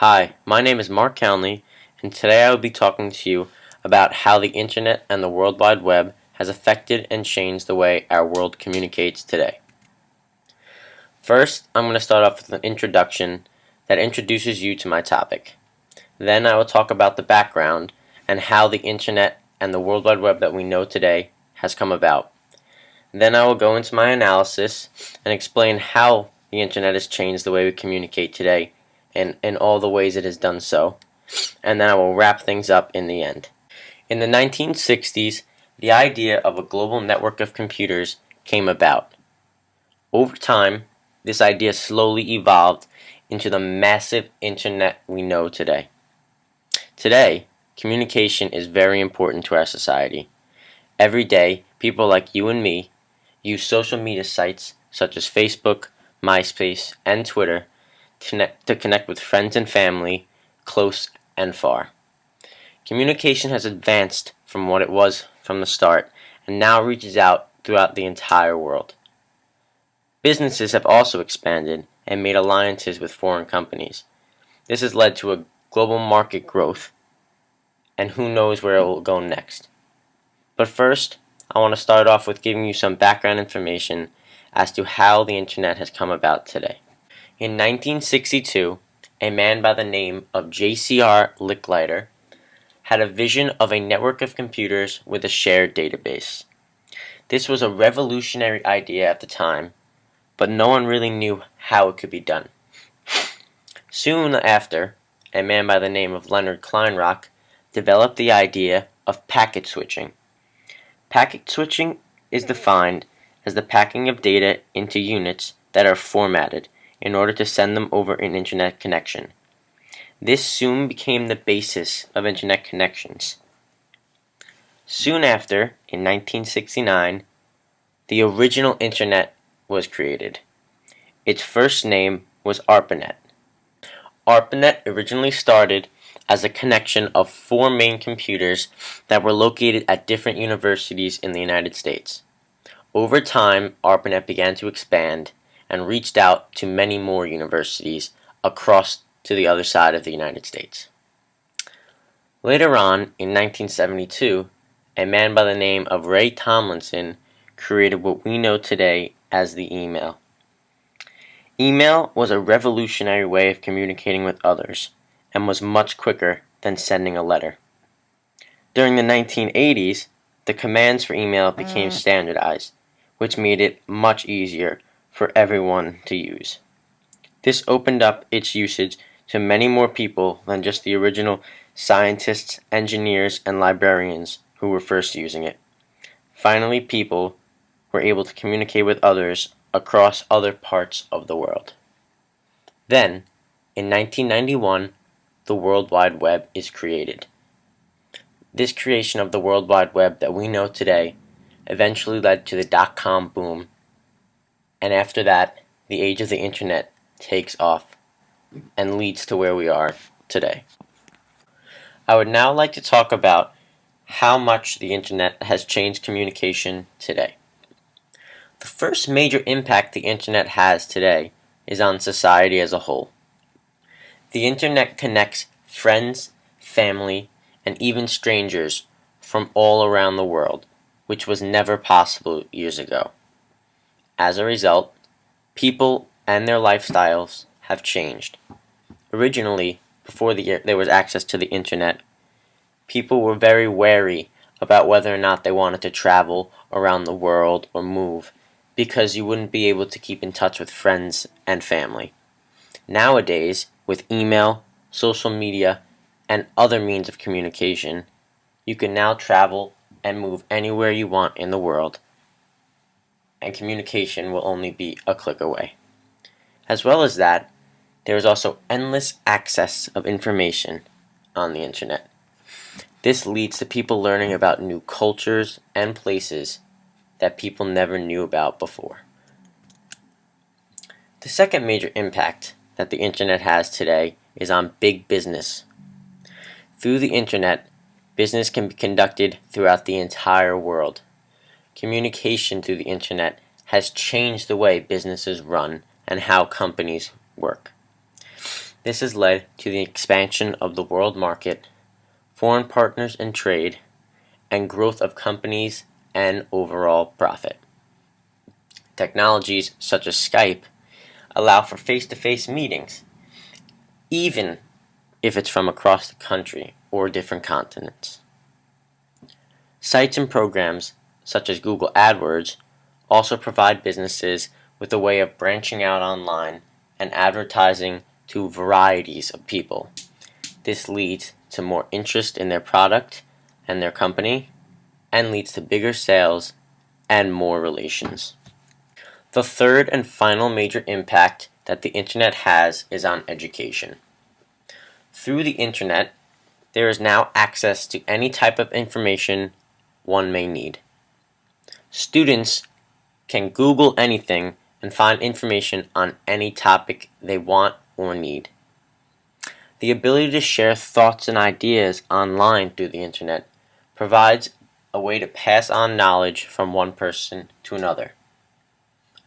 Hi, my name is Mark Kalny, and today I will be talking to you about how the Internet and the World Wide Web has affected and changed the way our world communicates today. First, I'm going to start off with an introduction that introduces you to my topic. Then I will talk about the background and how the Internet and the World Wide Web that we know today has come about. Then I will go into my analysis and explain how the Internet has changed the way we communicate today and in all the ways it has done so, and then I will wrap things up in the end. In the 1960s, the idea of a global network of computers came about. Over time, this idea slowly evolved into the massive Internet we know today. Today, communication is very important to our society. Every day, people like you and me use social media sites such as Facebook, MySpace, and Twitter to connect with friends and family, close and far. Communication has advanced from what it was from the start and now reaches out throughout the entire world. Businesses have also expanded and made alliances with foreign companies. This has led to a global market growth, and who knows where it will go next. But first, I want to start off with giving you some background information as to how the Internet has come about today. In 1962, a man by the name of J.C.R. Licklider had a vision of a network of computers with a shared database. This was a revolutionary idea at the time, but no one really knew how it could be done. Soon after, a man by the name of Leonard Kleinrock developed the idea of packet switching. Packet switching is defined as the packing of data into units that are formatted in order to send them over an Internet connection. This soon became the basis of Internet connections. Soon after, in 1969, the original Internet was created. Its first name was ARPANET. ARPANET originally started as a connection of four main computers that were located at different universities in the United States. Over time, ARPANET began to expand and reached out to many more universities across to the other side of the United States. Later on, in 1972, a man by the name of Ray Tomlinson created what we know today as the email. Email was a revolutionary way of communicating with others and was much quicker than sending a letter. During the 1980s, the commands for email became standardized, which made it much easier for everyone to use. This opened up its usage to many more people than just the original scientists, engineers, and librarians who were first using it. Finally, people were able to communicate with others across other parts of the world. Then, in 1991, the World Wide Web is created. This creation of the World Wide Web that we know today eventually led to the dot-com boom, and after that, the age of the Internet takes off and leads to where we are today. I would now like to talk about how much the Internet has changed communication today. The first major impact the Internet has today is on society as a whole. The Internet connects friends, family, and even strangers from all around the world, which was never possible years ago. As a result, people and their lifestyles have changed. Originally, before there was access to the Internet, people were very wary about whether or not they wanted to travel around the world or move, because you wouldn't be able to keep in touch with friends and family. Nowadays, with email, social media, and other means of communication, you can now travel and move anywhere you want in the world, and communication will only be a click away. As well as that, there is also endless access of information on the Internet. This leads to people learning about new cultures and places that people never knew about before. The second major impact that the Internet has today is on big business. Through the Internet, business can be conducted throughout the entire world. Communication through the Internet has changed the way businesses run and how companies work. This has led to the expansion of the world market, foreign partners in trade, and growth of companies and overall profit. Technologies such as Skype allow for face-to-face meetings, even if it's from across the country or different continents. Sites and programs such as Google AdWords also provide businesses with a way of branching out online and advertising to varieties of people. This leads to more interest in their product and their company, and leads to bigger sales and more relations. The third and final major impact that the internet has is on education. Through the internet, there is now access to any type of information one may need. Students can Google anything and find information on any topic they want or need. The ability to share thoughts and ideas online through the internet provides a way to pass on knowledge from one person to another.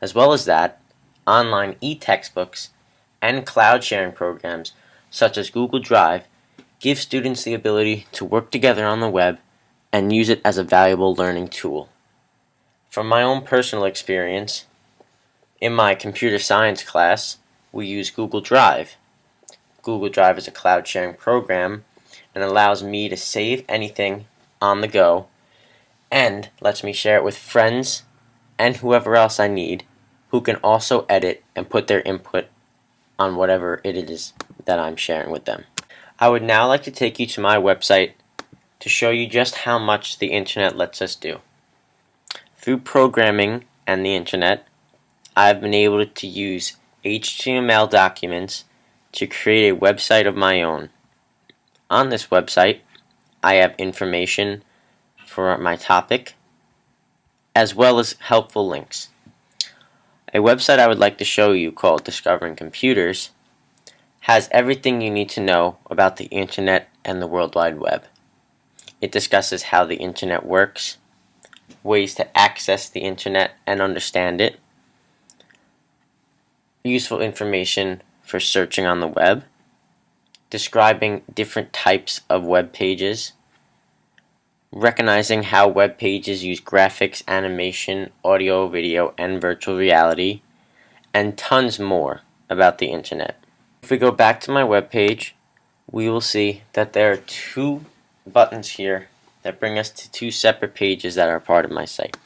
As well as that, online e-textbooks and cloud sharing programs such as Google Drive give students the ability to work together on the web and use it as a valuable learning tool. From my own personal experience, in my computer science class, we use Google Drive. Google Drive is a cloud sharing program and allows me to save anything on the go and lets me share it with friends and whoever else I need, who can also edit and put their input on whatever it is that I'm sharing with them. I would now like to take you to my website to show you just how much the internet lets us do. Through programming and the internet, I've been able to use HTML documents to create a website of my own. On this website, I have information for my topic, as well as helpful links. A website I would like to show you called Discovering Computers has everything you need to know about the internet and the World Wide Web. It discusses how the internet works, ways to access the internet and understand it, useful information for searching on the web, describing different types of web pages, recognizing how web pages use graphics, animation, audio, video, and virtual reality, and tons more about the internet. If we go back to my web page, we will see that there are two buttons here that bring us to two separate pages that are part of my site.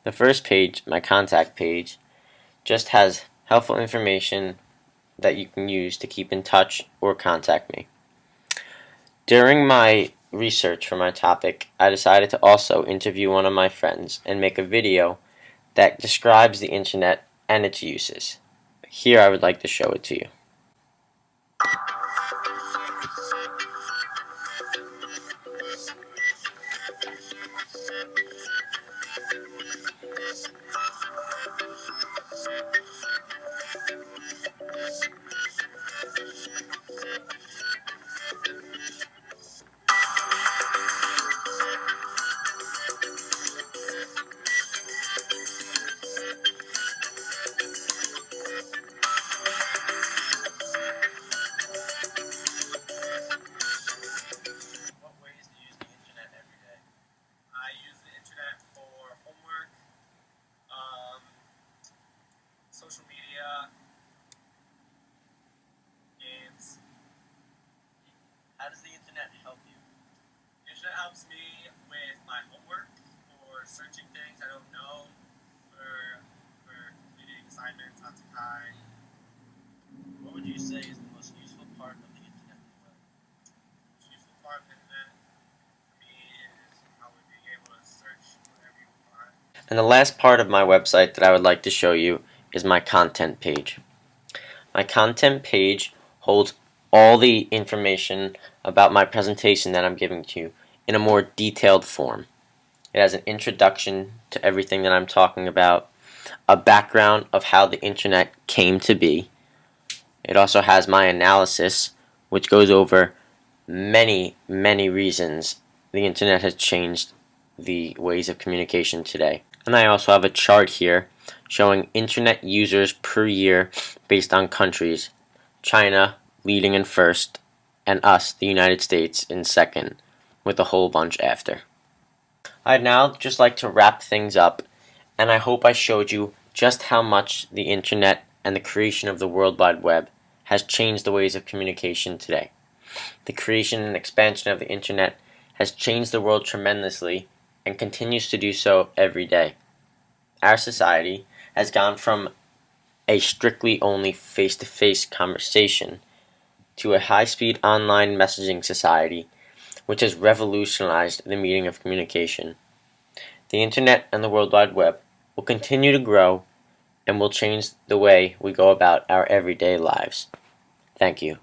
The first page, my contact page, just has helpful information that you can use to keep in touch or contact me. During my research for my topic, I decided to also interview one of my friends and make a video that describes the internet and its uses. Here I would like to show it to you. Social media, games. How does the internet help you? The internet helps me with my homework, for searching things I don't know, for completing assignments on time. What would you say is the most useful part of the internet? The most useful part of the internet for me is probably being able to search whatever you want. And the last part of my website that I would like to show you is my content page. My content page holds all the information about my presentation that I'm giving to you in a more detailed form. It has an introduction to everything that I'm talking about, a background of how the internet came to be. It also has my analysis, which goes over many reasons the internet has changed the ways of communication today. And I also have a chart here showing internet users per year based on countries: China, leading in first, and us, the United States, in second, with a whole bunch after. I'd now just like to wrap things up, and I hope I showed you just how much the internet and the creation of the World Wide Web has changed the ways of communication today. The creation and expansion of the internet has changed the world tremendously and continues to do so every day. Our society has gone from a strictly only face-to-face conversation to a high-speed online messaging society which has revolutionized the medium of communication. The internet and the World Wide Web will continue to grow and will change the way we go about our everyday lives. Thank you.